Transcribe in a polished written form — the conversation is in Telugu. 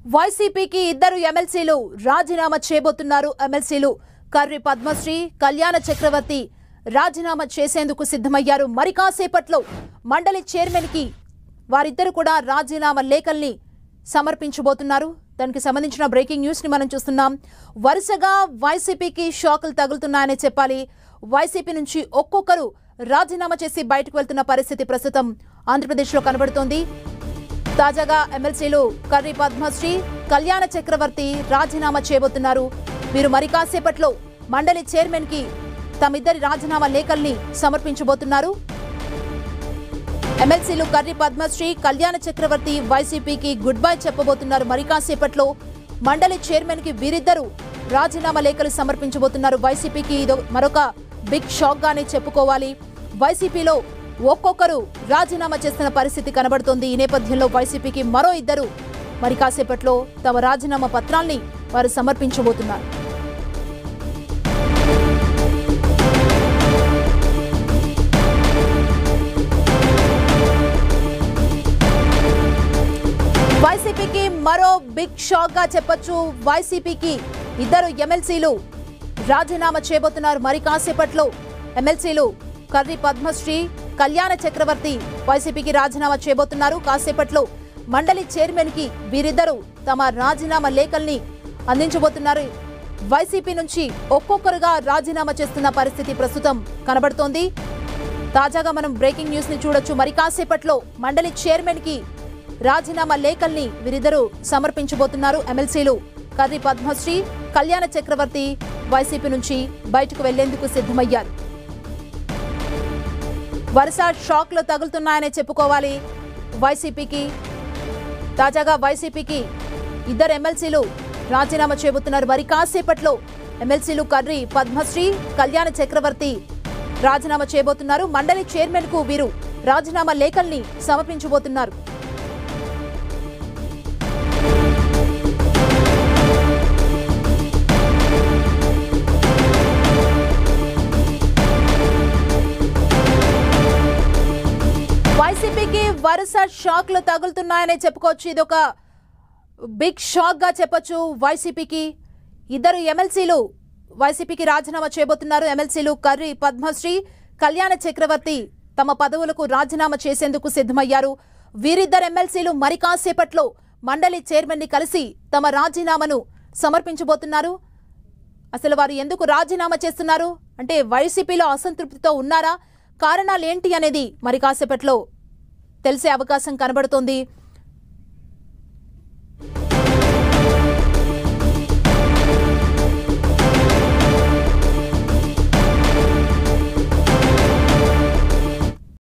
వైసీపీకి ఇద్దరు ఎమ్మెల్సీలు రాజీనామా చేయబోతున్నారు. ఎమ్మెల్సీలు కర్రి పద్మశ్రీ, కళ్యాణ చక్రవర్తి రాజీనామా చేసేందుకు సిద్ధమయ్యారు. మరి కాసేపట్లో మండలి చైర్మన్ కి వారిద్దరు కూడా రాజీనామా లేఖల్ని సమర్పించబోతున్నారు. దానికి సంబంధించిన బ్రేకింగ్ న్యూస్ ని మనం చూస్తున్నాం. వరుసగా వైసీపీకి షాకులు తగులుతున్నాయని చెప్పాలి. వైసీపీ నుంచి ఒక్కొక్కరు రాజీనామా చేసి బయటకు వెళ్తున్న పరిస్థితి ప్రస్తుతం ఆంధ్రప్రదేశ్లో కనబడుతోంది. తాజాగా ఎమ్మెల్సీలు కర్రి పద్మశ్రీ, కళ్యాణ చక్రవర్తి రాజీనామా చేయబోతున్నారు. వీరు మరి కాసేపట్లో మండలి చైర్మన్ కి తమిద్దరి రాజీనామా లేఖల్ని సమర్పించబోతున్నారు. ఎమ్మెల్సీలు కర్రి పద్మశ్రీ, కళ్యాణ చక్రవర్తి వైసీపీకి గుడ్ బై చెప్పబోతున్నారు. మరి కాసేపట్లో మండలి చైర్మన్ కి వీరిద్దరూ రాజీనామా లేఖలు సమర్పించబోతున్నారు. వైసీపీకి ఇది మరొక బిగ్ షాక్ గానే చెప్పుకోవాలి. వైసీపీలో ఒక్కొక్కరు రాజీనామా చేస్తున్న పరిస్థితి కనబడుతోంది. ఈ నేపథ్యంలో వైసీపీకి మరో ఇద్దరు మరి కాసేపట్లో తమ రాజీనామా పత్రాల్ని వారు సమర్పించబోతున్నారు. వైసీపీకి మరో బిగ్ షాక్ గా చెప్పొచ్చు. వైసీపీకి ఇద్దరు ఎమ్మెల్సీలు రాజీనామా చేయబోతున్నారు. మరి కాసేపట్లో ఎమ్మెల్సీలు కర్రి పద్మశ్రీ, కళ్యాణ చక్రవర్తి వైసీపీకి రాజీనామా చేయబోతున్నారు. కాసేపట్లో మండలి చైర్మన్ కి వీరిద్దరూ తమ రాజీనామా లేఖల్ని అందించబోతున్నారు. వైసీపీ నుంచి ఒక్కొక్కరుగా రాజీనామా చేస్తున్న పరిస్థితి ప్రస్తుతం కనబడుతోంది. తాజాగా మనం బ్రేకింగ్ న్యూస్ ని చూడొచ్చు. మరి కాసేపట్లో మండలి చైర్మన్ కి రాజీనామా లేఖల్ని వీరిద్దరూ సమర్పించబోతున్నారు. ఎమ్మెల్సీలు కర్రి పద్మశ్రీ, కళ్యాణ చక్రవర్తి వైసీపీ నుంచి బయటకు వెళ్లేందుకు సిద్ధమయ్యారు. వరుస షాక్లు తగులుతున్నాయనే చెప్పుకోవాలి వైసీపీకి. తాజాగా వైసీపీకి ఇద్దరు ఎమ్మెల్సీలు రాజీనామా చేయబోతున్నారు. మరి కాసేపట్లో ఎమ్మెల్సీలు కర్రి పద్మశ్రీ, కళ్యాణ చక్రవర్తి రాజీనామా చేయబోతున్నారు. మండలి చైర్మన్ కు వీరు రాజీనామా లేఖల్ని సమర్పించబోతున్నారు. వైసీపీకి వరుస షాక్లు తగులుతున్నాయనే చెప్పుకోవచ్చు. ఇదొక బిగ్ షాక్ గా చెప్పొచ్చు. వైసీపీకి ఇద్దరు ఎమ్మెల్సీలు వైసీపీకి రాజీనామా చేయబోతున్నారు. ఎమ్మెల్సీలు కర్రి పద్మశ్రీ, కళ్యాణ చక్రవర్తి తమ పదవులకు రాజీనామా చేసేందుకు సిద్ధమయ్యారు. వీరిద్దరు ఎమ్మెల్సీలు మరి కాసేపట్లో మండలి చైర్మన్ ని కలిసి తమ రాజీనామాను సమర్పించబోతున్నారు. అసలు వారు ఎందుకు రాజీనామా చేస్తున్నారు అంటే వైసీపీలో అసంతృప్తితో ఉన్నారా, కారణాలేంటి అనేది మరి కాసేపట్లో తెలిసే అవకాశం కనబడుతోంది.